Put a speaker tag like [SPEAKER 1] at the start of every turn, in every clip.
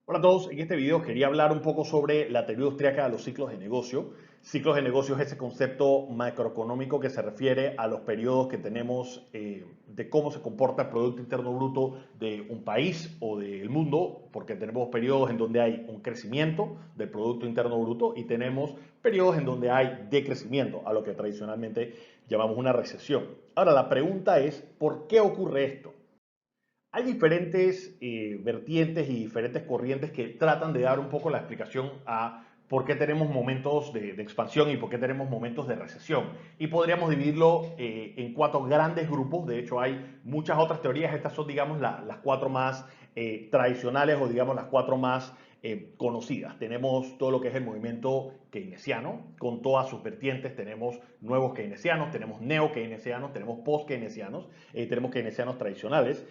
[SPEAKER 1] Hola a todos, en este video quería hablar un poco sobre la teoría austríaca de los ciclos de negocio. Ciclos de negocio es ese concepto macroeconómico que se refiere a los periodos que tenemos de cómo se comporta el Producto Interno Bruto de un país o del mundo, porque tenemos periodos en donde hay un crecimiento del Producto Interno Bruto y tenemos periodos en donde hay decrecimiento, a lo que tradicionalmente llamamos una recesión. Ahora, la pregunta es, ¿por qué ocurre esto? Hay diferentes vertientes y diferentes corrientes que tratan de dar un poco la explicación a por qué tenemos momentos de expansión y por qué tenemos momentos de recesión. Y podríamos dividirlo en cuatro grandes grupos. De hecho, hay muchas otras teorías. Estas son, digamos, las cuatro más tradicionales o, digamos, las cuatro más conocidas. Tenemos todo lo que es el movimiento keynesiano, con todas sus vertientes. Tenemos nuevos keynesianos, tenemos neo-keynesianos, tenemos post-keynesianos, tenemos keynesianos tradicionales.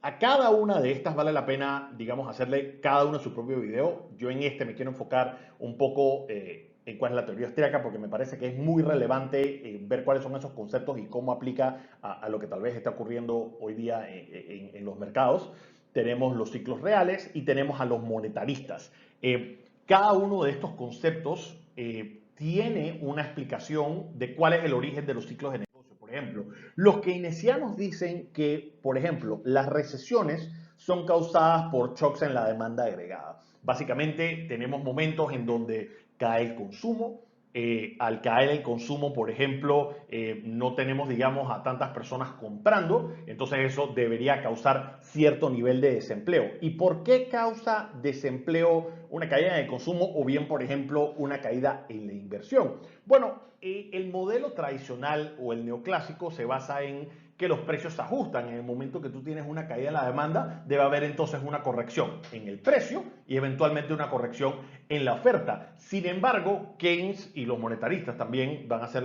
[SPEAKER 1] A cada una de estas vale la pena, digamos, hacerle cada uno su propio video. Yo en este me quiero enfocar un poco en cuál es la teoría austríaca, porque me parece que es muy relevante ver cuáles son esos conceptos y cómo aplica a lo que tal vez está ocurriendo hoy día en los mercados. Tenemos los ciclos reales y tenemos a los monetaristas. Cada uno de estos conceptos tiene una explicación de cuál es el origen de los ciclos de negocio. Por ejemplo, los keynesianos dicen que, por ejemplo, las recesiones son causadas por shocks en la demanda agregada. Básicamente, tenemos momentos en donde cae el consumo. Al caer el consumo, por ejemplo, no tenemos, digamos, a tantas personas comprando, entonces eso debería causar cierto nivel de desempleo. ¿Y por qué causa desempleo una caída en el consumo o bien, por ejemplo, una caída en la inversión? Bueno, el modelo tradicional o el neoclásico se basa en que los precios se ajustan. En el momento que tú tienes una caída en la demanda, debe haber entonces una corrección en el precio y eventualmente una corrección en la oferta. Sin embargo, Keynes y los monetaristas también van a hacer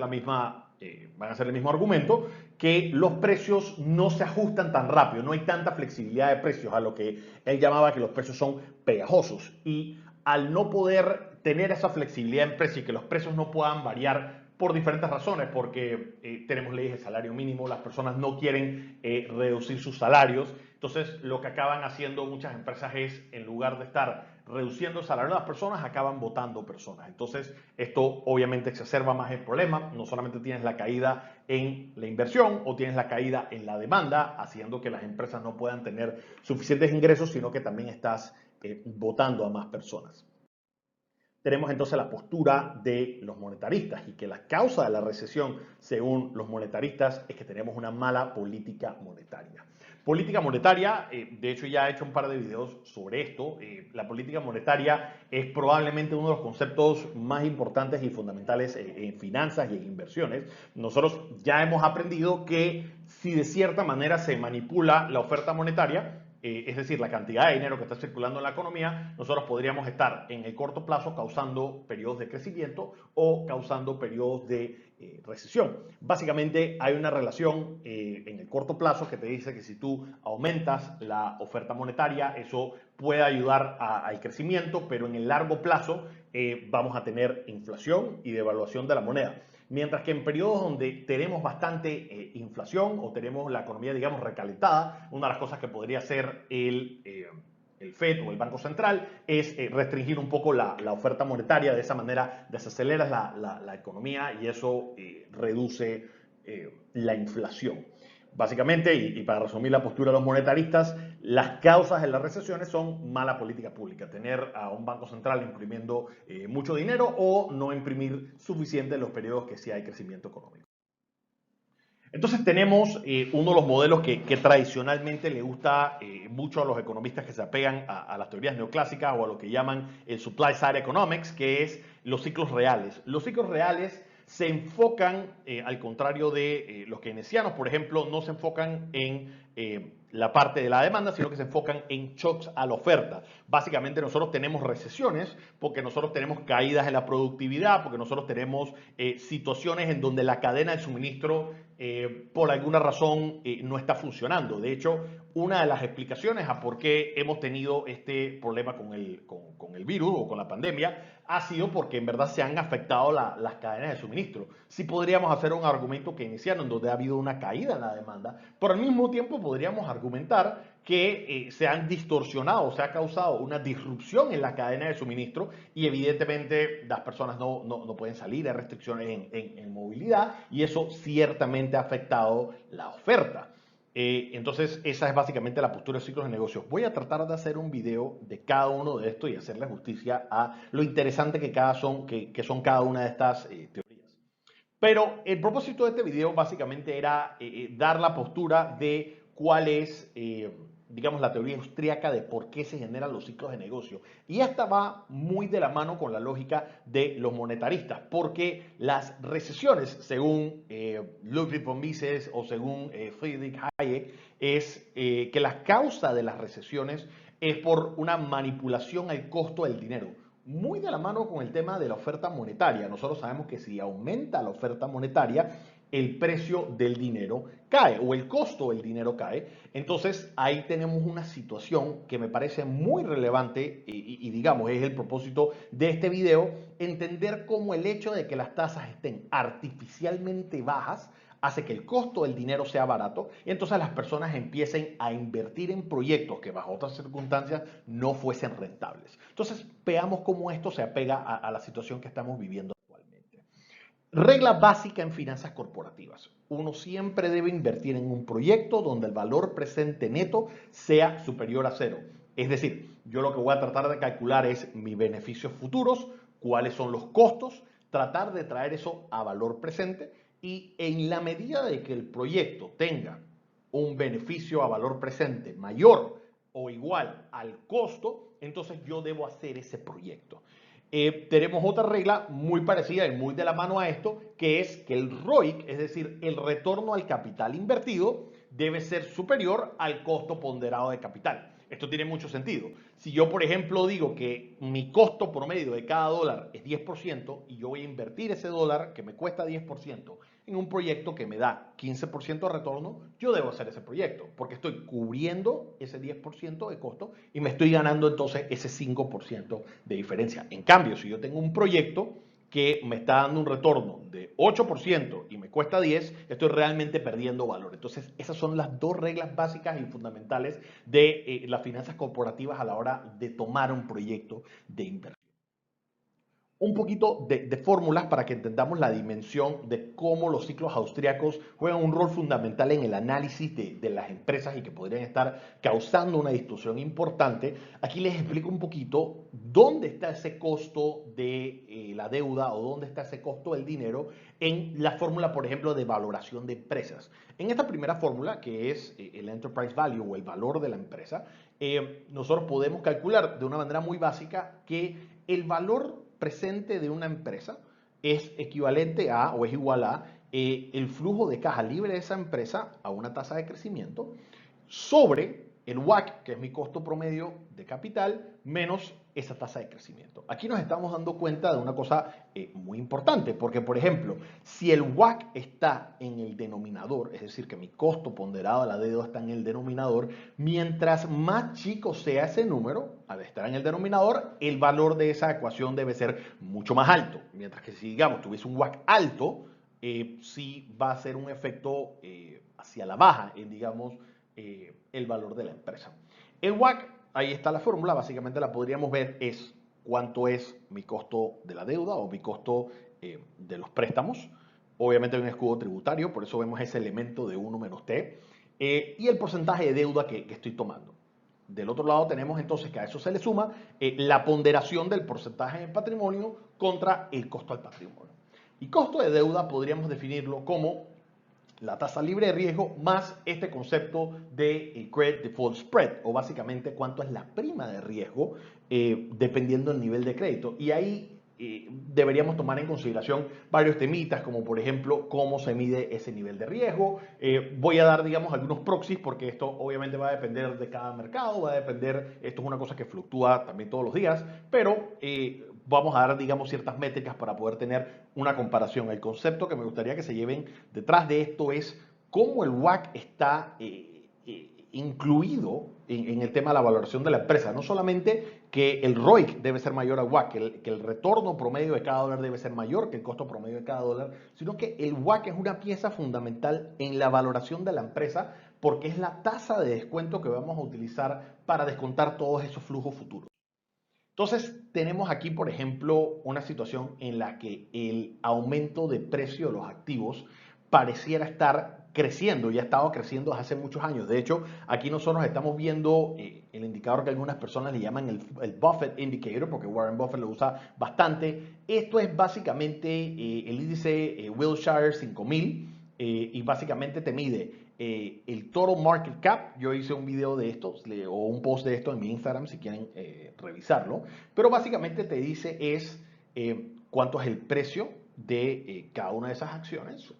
[SPEAKER 1] el mismo argumento, que los precios no se ajustan tan rápido, no hay tanta flexibilidad de precios, a lo que él llamaba que los precios son pegajosos. Y al no poder tener esa flexibilidad en precios y que los precios no puedan variar por diferentes razones, porque tenemos leyes de salario mínimo, las personas no quieren reducir sus salarios, entonces lo que acaban haciendo muchas empresas es, en lugar de estar reduciendo el salario de las personas, acaban votando personas. Entonces esto obviamente exacerba más el problema, no solamente tienes la caída en la inversión o tienes la caída en la demanda, haciendo que las empresas no puedan tener suficientes ingresos, sino que también estás votando a más personas. Tenemos entonces la postura de los monetaristas y que la causa de la recesión, según los monetaristas, es que tenemos una mala política monetaria. Política monetaria, de hecho ya he hecho un par de videos sobre esto. La política monetaria es probablemente uno de los conceptos más importantes y fundamentales en finanzas y en inversiones. Nosotros ya hemos aprendido que si de cierta manera se manipula la oferta monetaria, es decir, la cantidad de dinero que está circulando en la economía, nosotros podríamos estar en el corto plazo causando periodos de crecimiento o causando periodos de recesión. Básicamente hay una relación en el corto plazo que te dice que si tú aumentas la oferta monetaria, eso puede ayudar al crecimiento, pero en el largo plazo vamos a tener inflación y devaluación de la moneda. Mientras que en periodos donde tenemos bastante inflación o tenemos la economía, digamos, recalentada, una de las cosas que podría hacer el FED o el Banco Central es restringir un poco la oferta monetaria. De esa manera desaceleras la economía y eso reduce la inflación. Básicamente, y para resumir la postura de los monetaristas, las causas de las recesiones son mala política pública, tener a un banco central imprimiendo mucho dinero o no imprimir suficiente en los periodos que sí hay crecimiento económico. Entonces tenemos uno de los modelos que tradicionalmente le gusta mucho a los economistas que se apegan a las teorías neoclásicas o a lo que llaman el supply side economics, que es los ciclos reales. Los ciclos reales se enfocan, al contrario de los keynesianos, por ejemplo, no se enfocan en la parte de la demanda, sino que se enfocan en shocks a la oferta. Básicamente nosotros tenemos recesiones porque nosotros tenemos caídas en la productividad, porque nosotros tenemos situaciones en donde la cadena de suministro por alguna razón no está funcionando. De hecho, una de las explicaciones a por qué hemos tenido este problema con el virus o con la pandemia ha sido porque en verdad se han afectado las cadenas de suministro. Sí podríamos hacer un argumento keynesiano en donde ha habido una caída en la demanda, pero al mismo tiempo podríamos argumentar que se han distorsionado, se ha causado una disrupción en la cadena de suministro y evidentemente las personas no pueden salir, hay restricciones en movilidad y eso ciertamente ha afectado la oferta. Entonces, esa es básicamente la postura de ciclos de negocios. Voy a tratar de hacer un video de cada uno de estos y hacerle justicia a lo interesante que son cada una de estas teorías. Pero el propósito de este video básicamente era dar la postura de cuál es, digamos, la teoría austríaca de por qué se generan los ciclos de negocio. Y esta va muy de la mano con la lógica de los monetaristas, porque las recesiones, según Ludwig von Mises o según Friedrich Hayek, es que la causa de las recesiones es por una manipulación al costo del dinero. Muy de la mano con el tema de la oferta monetaria. Nosotros sabemos que si aumenta la oferta monetaria, el precio del dinero cae o el costo del dinero cae. Entonces ahí tenemos una situación que me parece muy relevante y digamos es el propósito de este video, entender cómo el hecho de que las tasas estén artificialmente bajas hace que el costo del dinero sea barato y entonces las personas empiecen a invertir en proyectos que bajo otras circunstancias no fuesen rentables. Entonces veamos cómo esto se apega a la situación que estamos viviendo actualmente. Regla básica en finanzas corporativas. Uno siempre debe invertir en un proyecto donde el valor presente neto sea superior a cero. Es decir, yo lo que voy a tratar de calcular es mis beneficios futuros, cuáles son los costos, tratar de traer eso a valor presente y en la medida de que el proyecto tenga un beneficio a valor presente mayor o igual al costo, entonces yo debo hacer ese proyecto. Tenemos otra regla muy parecida y muy de la mano a esto, que es que el ROIC, es decir, el retorno al capital invertido, debe ser superior al costo ponderado de capital. Esto tiene mucho sentido. Si yo, por ejemplo, digo que mi costo promedio de cada dólar es 10% y yo voy a invertir ese dólar que me cuesta 10% en un proyecto que me da 15% de retorno, yo debo hacer ese proyecto porque estoy cubriendo ese 10% de costo y me estoy ganando entonces ese 5% de diferencia. En cambio, si yo tengo un proyecto que me está dando un retorno de 8% y me cuesta 10, estoy realmente perdiendo valor. Entonces, esas son las dos reglas básicas y fundamentales de las finanzas corporativas a la hora de tomar un proyecto de inversión. Un poquito de fórmulas para que entendamos la dimensión de cómo los ciclos austríacos juegan un rol fundamental en el análisis de las empresas y que podrían estar causando una distorsión importante. Aquí les explico un poquito dónde está ese costo de la deuda o dónde está ese costo del dinero en la fórmula, por ejemplo, de valoración de empresas. En esta primera fórmula, que es el enterprise value o el valor de la empresa, nosotros podemos calcular de una manera muy básica que el valor presente de una empresa es equivalente a o es igual a el flujo de caja libre de esa empresa a una tasa de crecimiento sobre el WACC, que es mi costo promedio de capital, menos esa tasa de crecimiento. Aquí nos estamos dando cuenta de una cosa muy importante, porque por ejemplo, si el WACC está en el denominador, es decir, que mi costo ponderado de la deuda está en el denominador, mientras más chico sea ese número, al estar en el denominador, el valor de esa ecuación debe ser mucho más alto. Mientras que si, digamos, tuviese un WACC alto, sí va a ser un efecto hacia la baja, digamos, el valor de la empresa. El WACC, ahí está la fórmula, básicamente la podríamos ver, es cuánto es mi costo de la deuda o mi costo de los préstamos. Obviamente hay un escudo tributario, por eso vemos ese elemento de 1 menos T, y el porcentaje de deuda que estoy tomando. Del otro lado tenemos entonces que a eso se le suma la ponderación del porcentaje de patrimonio contra el costo al patrimonio. Y costo de deuda podríamos definirlo como la tasa libre de riesgo más este concepto de credit default spread, o básicamente cuánto es la prima de riesgo dependiendo del nivel de crédito. Y ahí deberíamos tomar en consideración varios temitas, como por ejemplo cómo se mide ese nivel de riesgo. Voy a dar, digamos, algunos proxies, porque esto obviamente va a depender de cada mercado, va a depender, esto es una cosa que fluctúa también todos los días, pero vamos a dar, digamos, ciertas métricas para poder tener una comparación. El concepto que me gustaría que se lleven detrás de esto es cómo el WACC está incluido en el tema de la valoración de la empresa. No solamente que el ROIC debe ser mayor al WACC, que el retorno promedio de cada dólar debe ser mayor que el costo promedio de cada dólar, sino que el WACC es una pieza fundamental en la valoración de la empresa porque es la tasa de descuento que vamos a utilizar para descontar todos esos flujos futuros. Entonces, tenemos aquí, por ejemplo, una situación en la que el aumento de precio de los activos pareciera estar creciendo y ha estado creciendo desde hace muchos años. De hecho, aquí nosotros estamos viendo el indicador que algunas personas le llaman el Buffett Indicator, porque Warren Buffett lo usa bastante. Esto es básicamente el índice Wilshire 5000 y básicamente te mide el Total Market Cap. Yo hice un video de esto o un post de esto en mi Instagram si quieren revisarlo, pero básicamente te dice es cuánto es el precio de cada una de esas acciones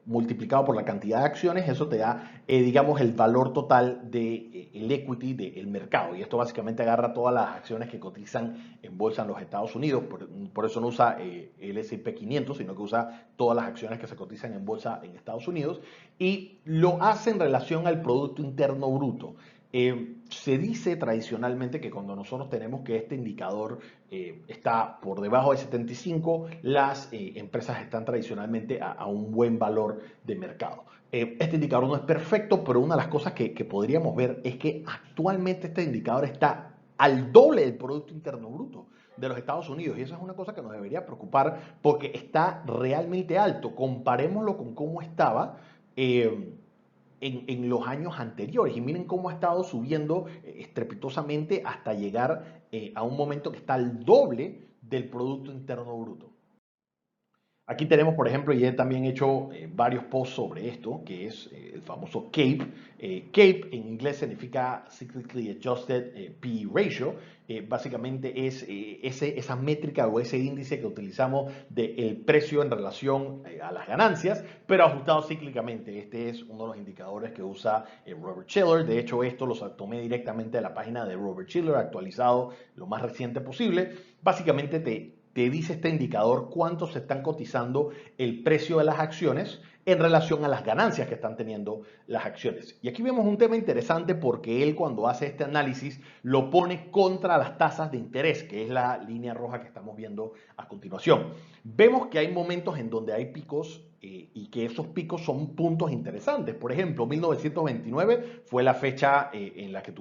[SPEAKER 1] multiplicado por la cantidad de acciones. Eso te da, digamos, el valor total del equity del mercado, y esto básicamente agarra todas las acciones que cotizan en bolsa en los Estados Unidos. Por eso no usa el S&P 500, sino que usa todas las acciones que se cotizan en bolsa en Estados Unidos, y lo hace en relación al Producto Interno Bruto. Se dice tradicionalmente que cuando nosotros tenemos que este indicador está por debajo de 75, las empresas están tradicionalmente a un buen valor de mercado. Este indicador no es perfecto, pero una de las cosas que podríamos ver es que actualmente este indicador está al doble del Producto Interno Bruto de los Estados Unidos, y eso es una cosa que nos debería preocupar porque está realmente alto. Comparémoslo con cómo estaba en los años anteriores, y miren cómo ha estado subiendo estrepitosamente hasta llegar a un momento que está al doble del Producto Interno Bruto. Aquí tenemos, por ejemplo, y he también hecho varios posts sobre esto, que es el famoso CAPE. CAPE en inglés significa Cyclically Adjusted P/E Ratio. Básicamente es esa métrica o ese índice que utilizamos del precio en relación a las ganancias, pero ajustado cíclicamente. Este es uno de los indicadores que usa Robert Shiller. De hecho, esto lo tomé directamente de la página de Robert Shiller, actualizado lo más reciente posible. Básicamente te dice este indicador cuánto se están cotizando el precio de las acciones en relación a las ganancias que están teniendo las acciones. Y aquí vemos un tema interesante porque él, cuando hace este análisis, lo pone contra las tasas de interés, que es la línea roja que estamos viendo a continuación. Vemos que hay momentos en donde hay picos y que esos picos son puntos interesantes. Por ejemplo, 1929 fue la fecha en la que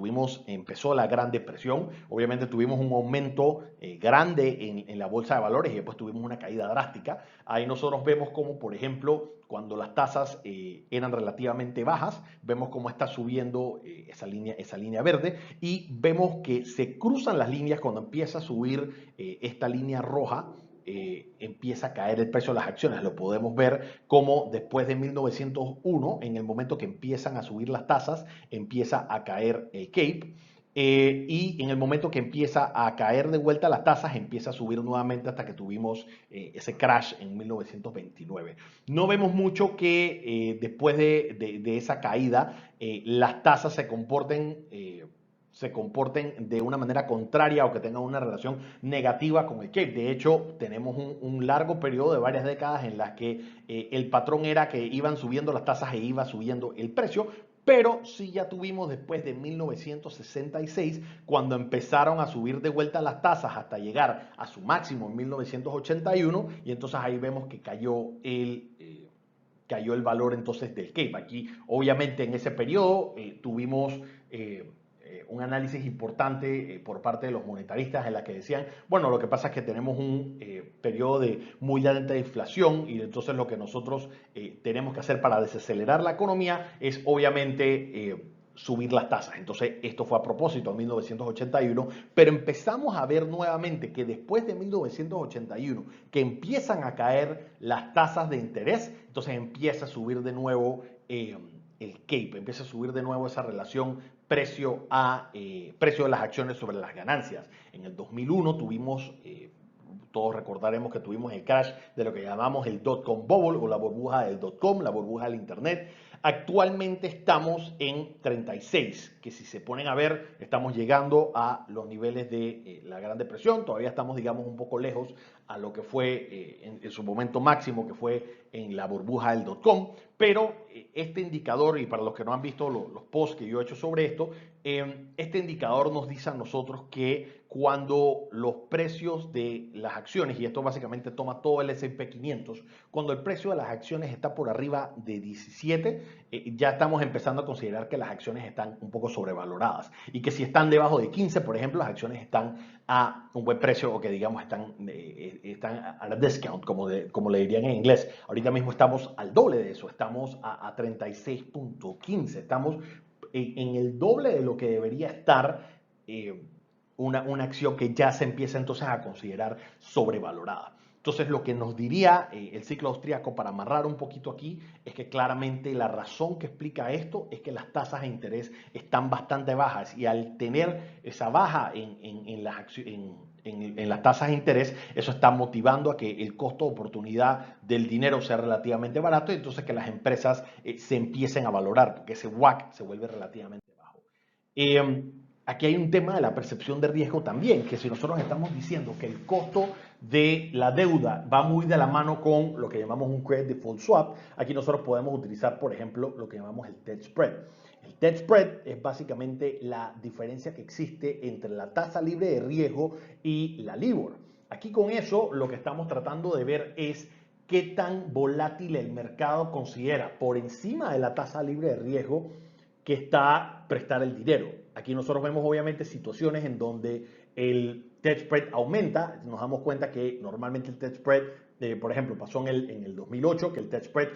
[SPEAKER 1] empezó la Gran Depresión. Obviamente tuvimos un aumento grande en la bolsa de valores y después tuvimos una caída drástica. Ahí nosotros vemos como, por ejemplo, cuando las tasas eran relativamente bajas, vemos cómo está subiendo esa línea verde, y vemos que se cruzan las líneas cuando empieza a subir esta línea roja. Empieza a caer el precio de las acciones. Lo podemos ver como después de 1901, en el momento que empiezan a subir las tasas, empieza a caer el CAPE. Y en el momento que empieza a caer de vuelta las tasas, empieza a subir nuevamente hasta que tuvimos ese crash en 1929. No vemos mucho que después de esa caída las tasas se comporten de una manera contraria o que tengan una relación negativa con el CAPE. De hecho, tenemos un largo periodo de varias décadas en las que el patrón era que iban subiendo las tasas e iba subiendo el precio, pero sí ya tuvimos después de 1966, cuando empezaron a subir de vuelta las tasas hasta llegar a su máximo en 1981, y entonces ahí vemos que cayó el valor entonces del CAPE. Aquí, obviamente, en ese periodo tuvimos un análisis importante por parte de los monetaristas en la que decían, bueno, lo que pasa es que tenemos un periodo de muy alta inflación, y entonces lo que nosotros tenemos que hacer para desacelerar la economía es obviamente subir las tasas. Entonces esto fue a propósito en 1981, pero empezamos a ver nuevamente que después de 1981, que empiezan a caer las tasas de interés, entonces empieza a subir de nuevo el CAPE, empieza a subir de nuevo esa relación precio de las acciones sobre las ganancias. En el 2001 tuvimos, todos recordaremos que tuvimos el crash de lo que llamamos el dot-com bubble, o la burbuja del dot-com, la burbuja del internet. Actualmente estamos en 36, que si se ponen a ver, estamos llegando a los niveles de la Gran Depresión. Todavía estamos, digamos, un poco lejos a lo que fue en su momento máximo, que fue en la burbuja del dot-com, pero este indicador, y para los que no han visto los posts que yo he hecho sobre esto, este indicador nos dice a nosotros que cuando los precios de las acciones, y esto básicamente toma todo el S&P 500, cuando el precio de las acciones está por arriba de 17, ya estamos empezando a considerar que las acciones están un poco sobrevaloradas y que si están debajo de 15, por ejemplo, las acciones están a un buen precio o que digamos están a la discount, como le dirían en inglés. Ahorita mismo estamos al doble de eso, estamos a 36.15, estamos en el doble de lo que debería estar una acción que ya se empieza entonces a considerar sobrevalorada. Entonces, lo que nos diría el ciclo austríaco, para amarrar un poquito aquí, es que claramente la razón que explica esto es que las tasas de interés están bastante bajas, y al tener esa baja en las tasas de interés, eso está motivando a que el costo de oportunidad del dinero sea relativamente barato, y entonces que las empresas se empiecen a valorar, porque ese WACC se vuelve relativamente bajo. Aquí hay un tema de la percepción de riesgo también, que si nosotros estamos diciendo que el costo de la deuda va muy de la mano con lo que llamamos un credit default swap, aquí nosotros podemos utilizar, por ejemplo, lo que llamamos el debt spread. El debt spread es básicamente la diferencia que existe entre la tasa libre de riesgo y la LIBOR. Aquí con eso lo que estamos tratando de ver es qué tan volátil el mercado considera por encima de la tasa libre de riesgo que está prestar el dinero. Aquí nosotros vemos obviamente situaciones en donde el debt spread aumenta. Nos damos cuenta que normalmente el debt spread, por ejemplo, pasó en el 2008, que el debt spread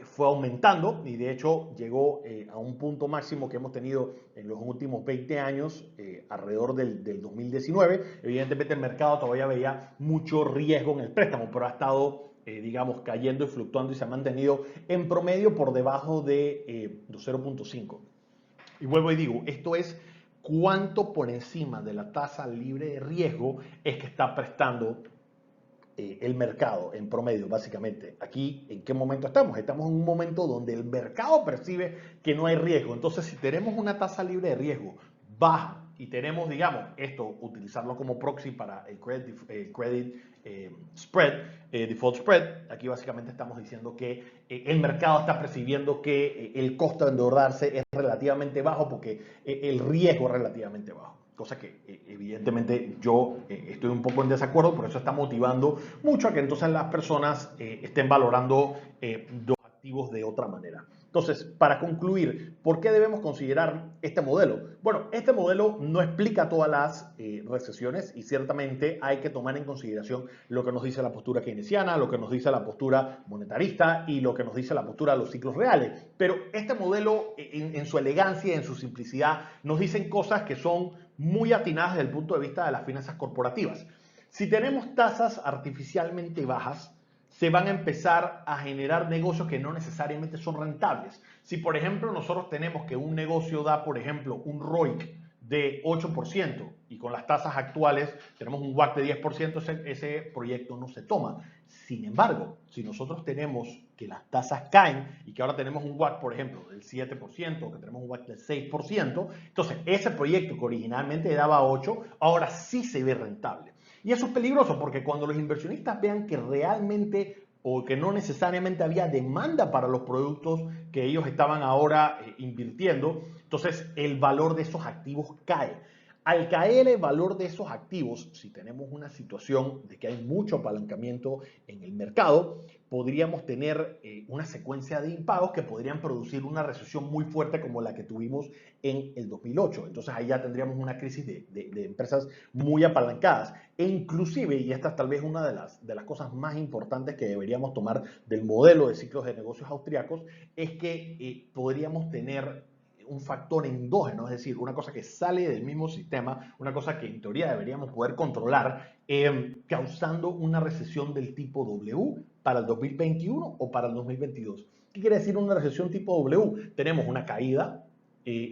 [SPEAKER 1] fue aumentando, y de hecho llegó a un punto máximo que hemos tenido en los últimos 20 años, alrededor del 2019. Evidentemente el mercado todavía veía mucho riesgo en el préstamo, pero ha estado digamos, cayendo y fluctuando, y se ha mantenido en promedio por debajo de 0.5. Y vuelvo y digo, esto es cuánto por encima de la tasa libre de riesgo es que está prestando el mercado en promedio, básicamente. Aquí, ¿en qué momento estamos? Estamos en un momento donde el mercado percibe que no hay riesgo. Entonces, si tenemos una tasa libre de riesgo baja y tenemos, digamos, esto, utilizarlo como proxy para el credit spread, default spread, aquí básicamente estamos diciendo que el mercado está percibiendo que el costo de endeudarse es relativamente bajo porque el riesgo es relativamente bajo. Cosa que evidentemente yo estoy un poco en desacuerdo, por eso está motivando mucho a que entonces las personas estén valorando los activos de otra manera. Entonces, para concluir, ¿por qué debemos considerar este modelo? Bueno, este modelo no explica todas las recesiones, y ciertamente hay que tomar en consideración lo que nos dice la postura keynesiana, lo que nos dice la postura monetarista y lo que nos dice la postura de los ciclos reales. Pero este modelo, en su elegancia y en su simplicidad, nos dicen cosas que son muy atinadas desde el punto de vista de las finanzas corporativas. Si tenemos tasas artificialmente bajas, se van a empezar a generar negocios que no necesariamente son rentables. Si, por ejemplo, nosotros tenemos que un negocio da, por ejemplo, un ROIC de 8%, y con las tasas actuales tenemos un WACC de 10%, ese proyecto no se toma. Sin embargo, si nosotros tenemos que las tasas caen y que ahora tenemos un WACC, por ejemplo, del 7%, o que tenemos un WACC del 6%, entonces ese proyecto que originalmente daba 8, ahora sí se ve rentable. Y eso es peligroso, porque cuando los inversionistas vean que realmente o que no necesariamente había demanda para los productos que ellos estaban ahora invirtiendo, entonces el valor de esos activos cae. Al caer el valor de esos activos, si tenemos una situación de que hay mucho apalancamiento en el mercado, podríamos tener una secuencia de impagos que podrían producir una recesión muy fuerte como la que tuvimos en el 2008. Entonces ahí ya tendríamos una crisis de empresas muy apalancadas. E inclusive, y esta es tal vez una de las cosas más importantes que deberíamos tomar del modelo de ciclos de negocios austriacos, es que podríamos tener un factor endógeno, es decir, una cosa que sale del mismo sistema, una cosa que en teoría deberíamos poder controlar, causando una recesión del tipo W para el 2021 o para el 2022. ¿Qué quiere decir una recesión tipo W? Tenemos una caída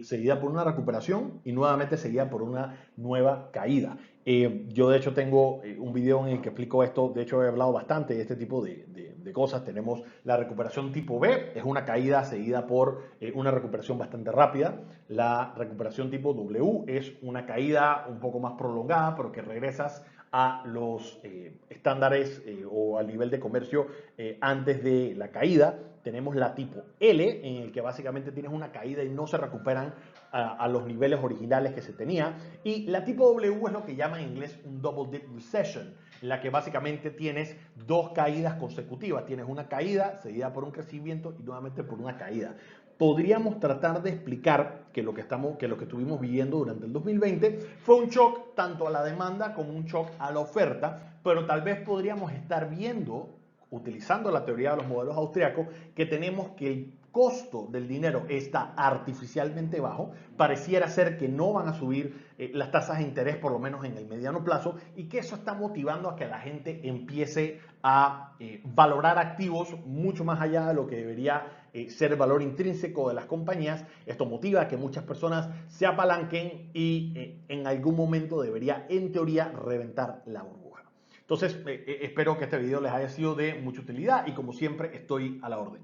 [SPEAKER 1] seguida por una recuperación y nuevamente seguida por una nueva caída. Yo de hecho tengo un video en el que explico esto, de hecho he hablado bastante de este tipo de cosas. Tenemos la recuperación tipo B, es una caída seguida por una recuperación bastante rápida. La recuperación tipo W es una caída un poco más prolongada, pero que regresas a los estándares o al nivel de comercio antes de la caída. Tenemos la tipo L, en el que básicamente tienes una caída y no se recuperan a los niveles originales que se tenía. Y la tipo W es lo que llaman en inglés un double dip recession, en la que básicamente tienes dos caídas consecutivas. Tienes una caída seguida por un crecimiento y nuevamente por una caída. Podríamos tratar de explicar que lo que estuvimos viviendo durante el 2020 fue un shock tanto a la demanda como un shock a la oferta, pero tal vez podríamos estar viendo, utilizando la teoría de los modelos austriacos, que tenemos que el costo del dinero está artificialmente bajo, pareciera ser que no van a subir las tasas de interés por lo menos en el mediano plazo, y que eso está motivando a que la gente empiece a valorar activos mucho más allá de lo que debería ser el valor intrínseco de las compañías. Esto motiva a que muchas personas se apalanquen y en algún momento debería, en teoría, reventar la burbuja. Entonces, espero que este video les haya sido de mucha utilidad y como siempre estoy a la orden.